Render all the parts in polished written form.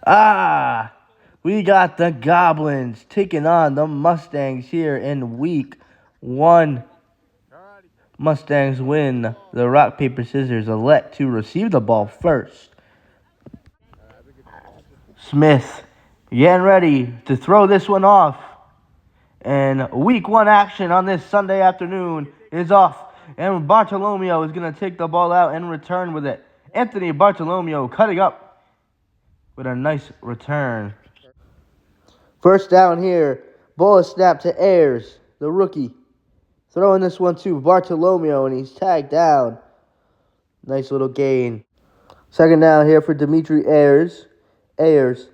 Ah, we got the Goblins taking on the Mustangs here in week 1. Mustangs win the rock, paper, scissors, elect to receive the ball first. Smith getting ready to throw this one off. And week 1 action on this Sunday afternoon is off. And Bartolomeo is going to take the ball out and return with it. Anthony Bartolomeo cutting up with a nice return. First down here. Ball is snapped to Ayers, the rookie. Throwing this one to Bartolomeo, and he's tagged down. Nice little gain. Second down here for Dimitri Ayers. Ayers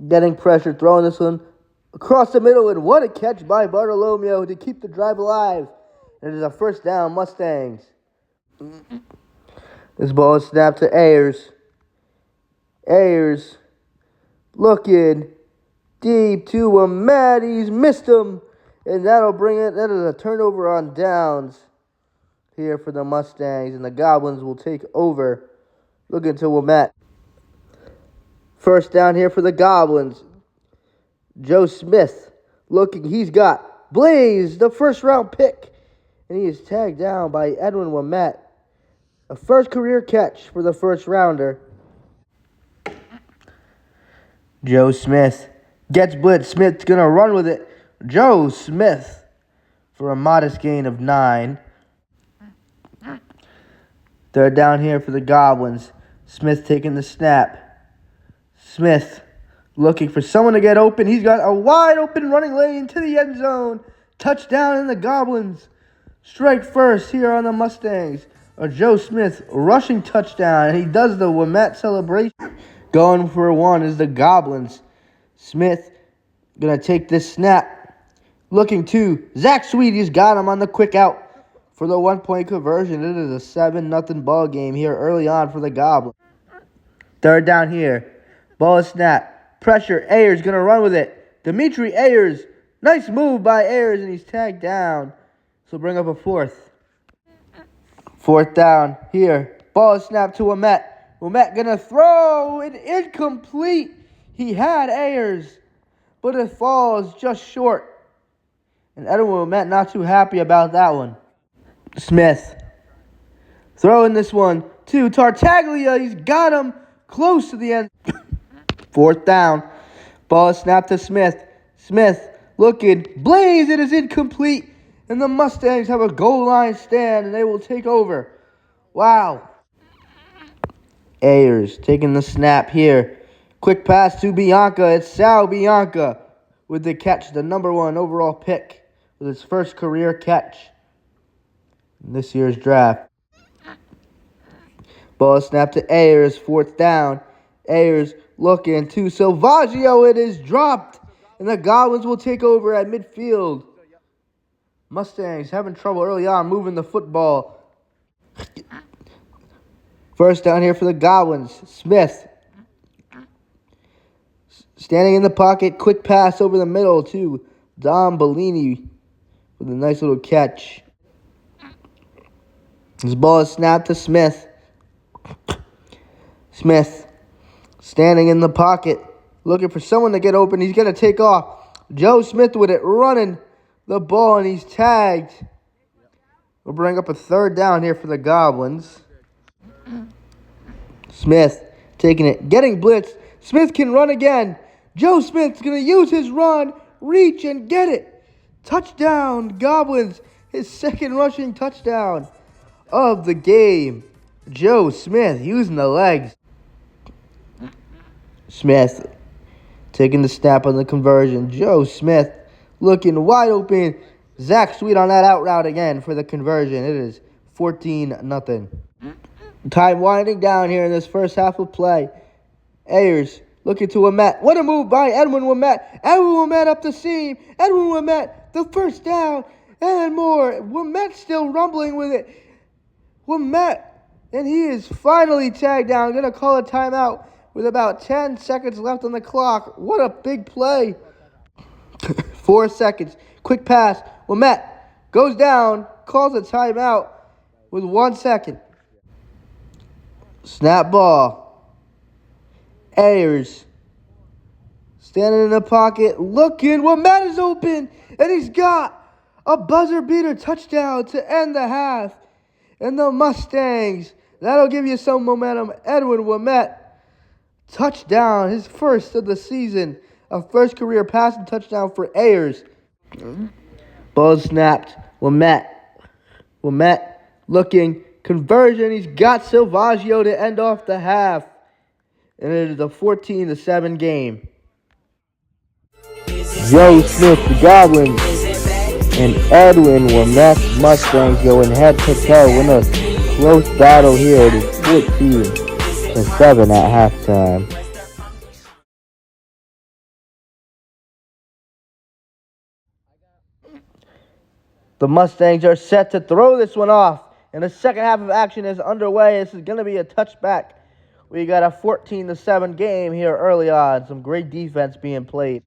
getting pressure, throwing this one across the middle, and what a catch by Bartolomeo to keep the drive alive. It is a first down, Mustangs. This ball is snapped to Ayers. Ayers looking deep to a Matt. He's missed him, and that'll bring it. That is a turnover on downs here for the Mustangs, and the Goblins will take over. Looking to Wilmette. First down here for the Goblins. Joe Smith looking. He's got Blaze, the first-round pick, and he is tagged down by Edwin Wilmette. A first career catch for the first-rounder. Joe Smith gets blitz. Smith's going to run with it. Joe Smith for a modest gain of 9. Third down here for the Goblins. Smith taking the snap. Smith looking for someone to get open. He's got a wide open running lane to the end zone. Touchdown in the Goblins. Strike first here on the Mustangs. A Joe Smith rushing touchdown. And he does the Wilmette celebration. Going for one is the Goblins. Smith going to take this snap. Looking to Zach Sweet. He's got him on the quick out for the 1-point conversion. It is a 7-0 ball game here early on for the Goblins. Third down here. Ball is snapped. Pressure. Ayers going to run with it. Dimitri Ayers. Nice move by Ayers, and he's tagged down. So bring up a fourth. Fourth down here. Ball is snapped to Wilmette. Wilmette going to throw it incomplete. He had Ayers, but it falls just short. And Edwin Wilmette not too happy about that one. Smith throwing this one to Tartaglia. He's got him close to the end. Fourth down. Ball is snapped to Smith. Smith looking. Blaze, it is incomplete. And the Mustangs have a goal line stand, and they will take over. Wow. Ayers taking the snap here. Quick pass to Bianca. It's Sal Bianca with the catch, the #1 overall pick with his first career catch in this year's draft. Ball snapped to Ayers. Fourth down. Ayers looking to Salvaggio. It is dropped, and the Goblins will take over at midfield. Mustangs having trouble early on moving the football. First down here for the Goblins. Smith standing in the pocket. Quick pass over the middle to Dom Bellini with a nice little catch. This ball is snapped to Smith. Smith standing in the pocket, looking for someone to get open. He's going to take off. Joe Smith with it, running the ball, and he's tagged. We'll bring up a third down here for the Goblins. Smith taking it, getting blitzed. Smith can run again. Joe Smith's going to use his run, reach, and get it. Touchdown, Goblins. His second rushing touchdown of the game. Joe Smith using the legs. Smith taking the snap on the conversion. Joe Smith looking wide open. Zach Sweet on that out route again for the conversion. It is 14-0. Time winding down here in this first half of play. Ayers looking to Wilmette. What a move by Edwin Wilmette. Edwin Wilmette up the seam. Edwin Wilmette, the first down and more. Wilmette still rumbling with it. Wilmette, and he is finally tagged down. Going to call a timeout with about 10 seconds left on the clock. What a big play. 4 seconds. Quick pass. Wilmette goes down, calls a timeout with 1 second. Snap ball. Ayers standing in the pocket, looking. Matt is open, and he's got a buzzer beater touchdown to end the half. And the Mustangs, that'll give you some momentum. Edwin Ouimet, touchdown, his first of the season. A first career passing touchdown for Ayers. Ball snapped. Ouimet looking. Conversion. He's got Silvaggio to end off the half. And it is a 14-7 game. Joe Smith, the Goblins, and Edwin Ouimet, Mustangs going head-to-toe in a close battle here. It is 14-7 at halftime. The Mustangs are set to throw this one off. And the second half of action is underway. This is going to be a touchback. We got a 14-7 game here early on. Some great defense being played.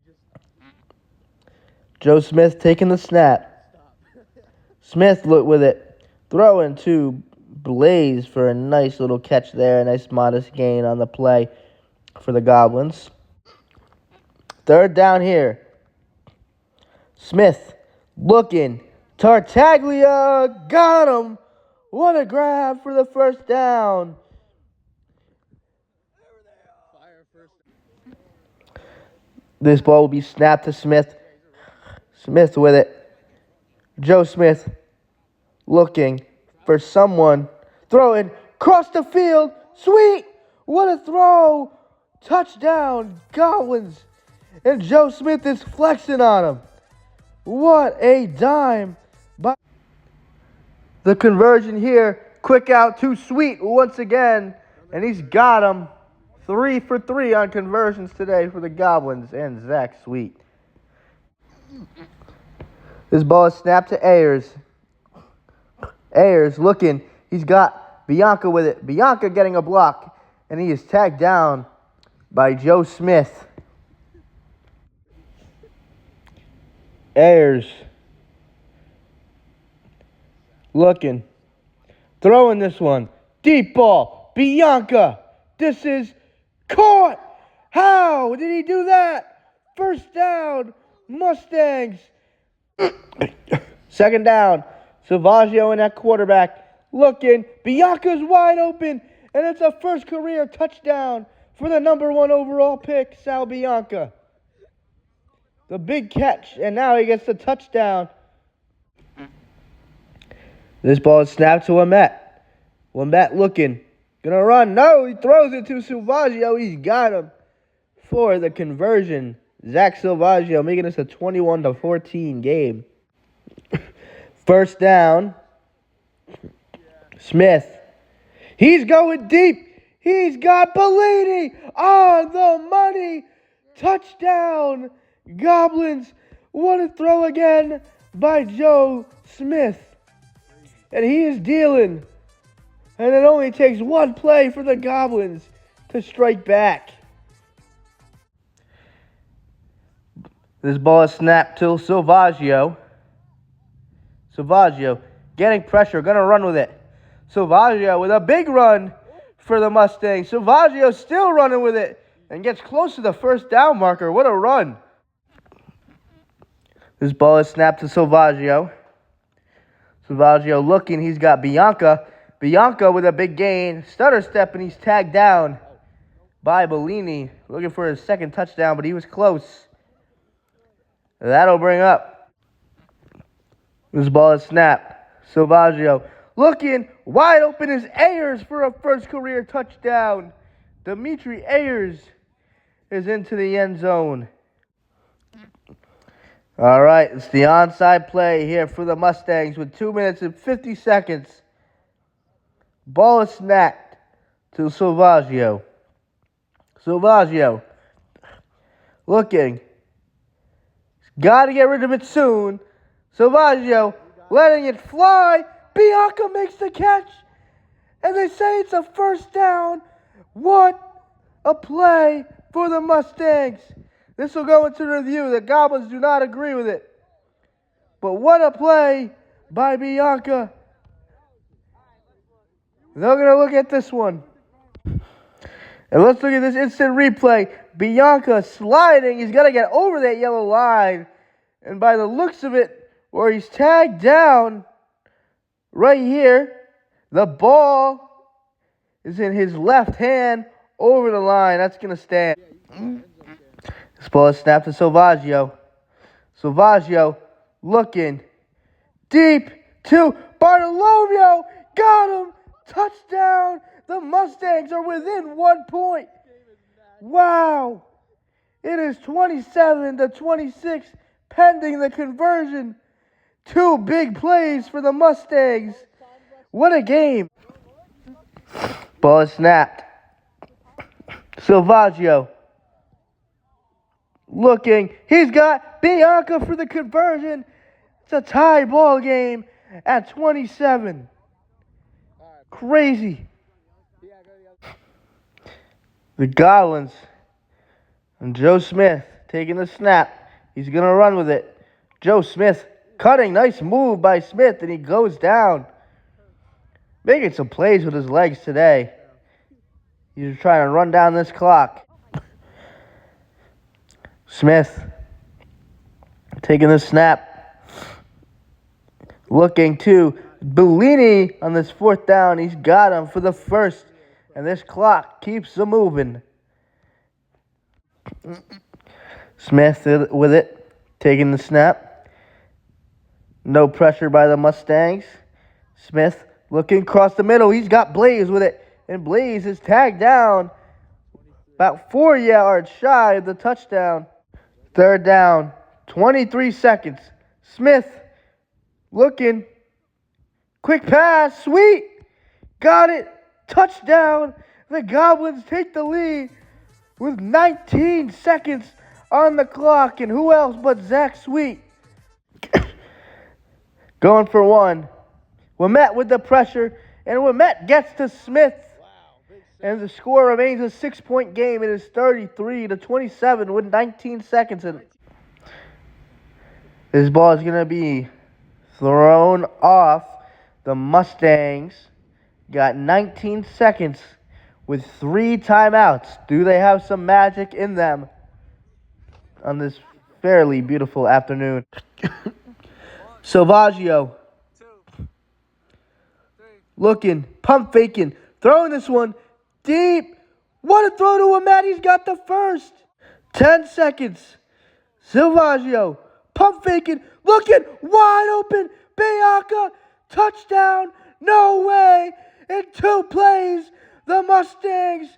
Joe Smith taking the snap. Smith looked with it. Throwing to Blaze for a nice little catch there. A nice modest gain on the play for the Goblins. Third down here. Smith looking. Tartaglia got him. What a grab for the first down. This ball will be snapped to Smith. Smith with it. Joe Smith looking for someone. Throwing across the field. Sweet. What a throw. Touchdown, Goblins. And Joe Smith is flexing on him. What a dime. The conversion here. Quick out to Sweet once again. And he's got him. 3 for 3 on conversions today for the Goblins and Zach Sweet. This ball is snapped to Ayers. Ayers looking. He's got Bianca with it. Bianca getting a block. And he is tagged down by Joe Smith. Ayers looking. Throwing this one. Deep ball. Bianca. This is caught. How did he do that? First down. Mustangs. Second down. Silvaggio in that quarterback. Looking. Bianca's wide open. And it's a first career touchdown for the number 1 overall pick, Sal Bianca. The big catch. And now he gets the touchdown. This ball is snapped to Ouimet. Ouimet looking. Gonna run. No, he throws it to Silvaggio. He's got him for the conversion. Zach Silvaggio making this a 21-14 game. First down. Smith. He's going deep. He's got Bellini on the money. Touchdown, Goblins. What a throw again by Joe Smith. And he is dealing. And it only takes one play for the Goblins to strike back. This ball is snapped to Silvaggio. Silvaggio getting pressure, gonna run with it. Silvaggio with a big run for the Mustangs. Silvaggio still running with it and gets close to the first down marker. What a run. This ball is snapped to Silvaggio. Silvaggio looking, he's got Bianca. Bianca with a big gain. Stutter step, and he's tagged down by Bellini. Looking for his second touchdown, but he was close. That'll bring up. This ball is snapped. Silvaggio looking. Wide open is Ayers for a first career touchdown. Dimitri Ayers is into the end zone. All right, it's the onside play here for the Mustangs with 2 minutes and 50 seconds. Ball is snapped to Silvaggio. Silvaggio looking. Got to get rid of it soon. Silvaggio letting it fly. Bianca makes the catch. And they say it's a first down. What a play for the Mustangs. This will go into review. The Goblins do not agree with it. But what a play by Bianca. They're going to look at this one. And let's look at this instant replay. Bianca sliding. He's got to get over that yellow line. And by the looks of it, where he's tagged down right here, the ball is in his left hand over the line. That's going to stand. This ball is snapped to Salvaggio. Salvaggio looking deep to Bartolomeo. Got him. Touchdown. The Mustangs are within 1 point. Wow. It is 27-26 pending the conversion. 2 big plays for the Mustangs. What a game. Ball is snapped. Salvaggio looking. He's got Bianca for the conversion. It's a tie ball game at 27. Crazy. The Goblins and Joe Smith taking the snap. He's going to run with it. Joe Smith cutting. Nice move by Smith, and he goes down. Making some plays with his legs today. He's trying to run down this clock. Smith taking the snap. Looking to Bellini on this 4th down. He's got him for the first. And this clock keeps moving. Smith with it. Taking the snap. No pressure by the Mustangs. Smith looking across the middle. He's got Blaze with it. And Blaze is tagged down about 4 yards shy of the touchdown. 3rd down. 23 seconds. Smith looking. Quick pass. Sweet. Got it. Touchdown. The Goblins take the lead with 19 seconds on the clock. And who else but Zach Sweet? Going for one. Ouimet with the pressure. And Ouimet gets to Smith. And the score remains a 6-point game. It is 33-27 with 19 seconds. And this ball is going to be thrown off. The Mustangs got 19 seconds with 3 timeouts. Do they have some magic in them on this fairly beautiful afternoon? Salvaggio looking, pump faking, throwing this one deep. What a throw to Ouimet. He's got the first. 10 seconds. Salvaggio pump faking, looking wide open. Bianca, touchdown. No way. In 2 plays, the Mustangs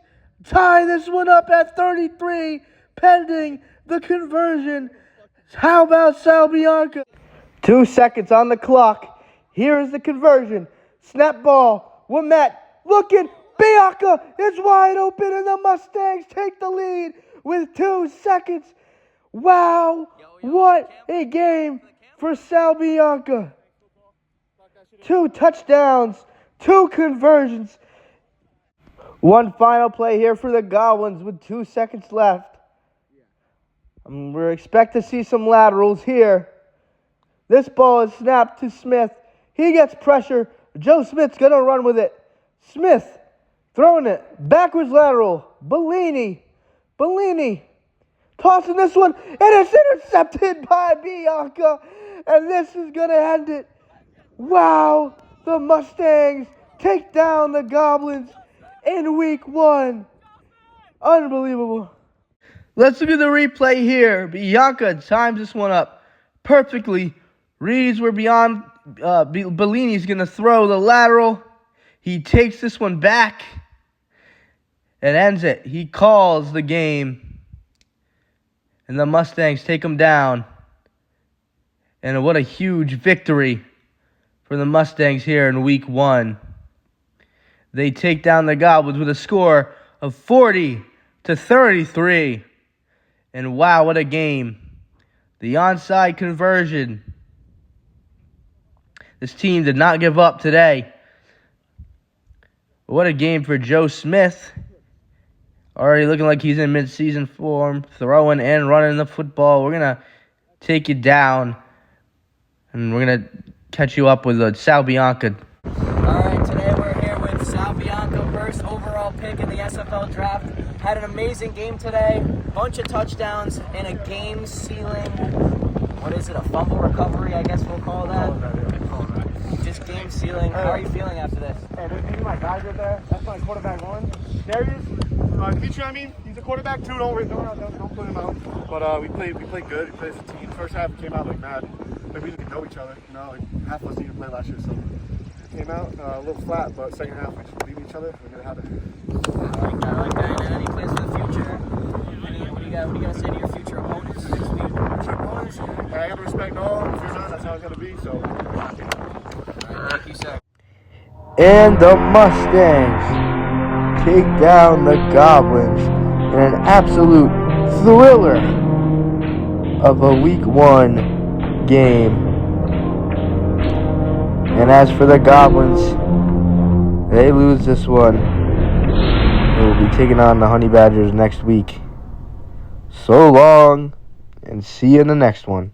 tie this one up at 33, pending the conversion. How about Sal Bianca? 2 seconds on the clock. Here is the conversion. Snap ball. Ouimet looking. Bianca is wide open, and the Mustangs take the lead with 2 seconds. Wow. What a game for Sal Bianca. 2 touchdowns. 2 conversions. One final play here for the Goblins with 2 seconds left. We expect to see some laterals here. This ball is snapped to Smith. He gets pressure. Joe Smith's going to run with it. Smith throwing it. Backwards lateral. Bellini tossing this one. And it's intercepted by Bianca. And this is going to end it. Wow. The Mustangs take down the Goblins in week 1. Unbelievable. Let's look at the replay here. Bianca times this one up perfectly. Reads where Bellini's going to throw the lateral. He takes this one back and ends it. He calls the game. And the Mustangs take him down. And what a huge victory for the Mustangs here in week 1. They take down the Goblins with a score of 40-33. And wow, what a game. The onside conversion. This team did not give up today. What a game for Joe Smith. Already looking like he's in mid-season form, throwing and running the football. We're going to take you down, and we're going to catch you up with Sal Bianca. All right, today we're here with Sal Bianca, first overall pick in the SFL draft. Had an amazing game today. Bunch of touchdowns and a game-sealing, what is it, a fumble recovery, I guess we'll call that? Just game-sealing. How are you feeling after this? Hey, these are my guys right there. That's my quarterback 1. Darius, Dimitri, I mean, he's a quarterback 2. Don't put him out. But we played good. We played as a team. First half, we came out like mad. Like we didn't know each other. You know, like half of us didn't play last year, so we came out a little flat. But second half, we just believed in each other. We knew how to. I like that. And any plans for the future? What do you got to say to your future opponents next week? Future opponents? I got to respect all. That's how it's got to be. So. All right, thank you, sir. And the Mustangs take down the Goblins in an absolute thriller of a Week 1 game. And as for the Goblins, they lose this one. They will be taking on the Honey Badgers next week. So long, and see you in the next one.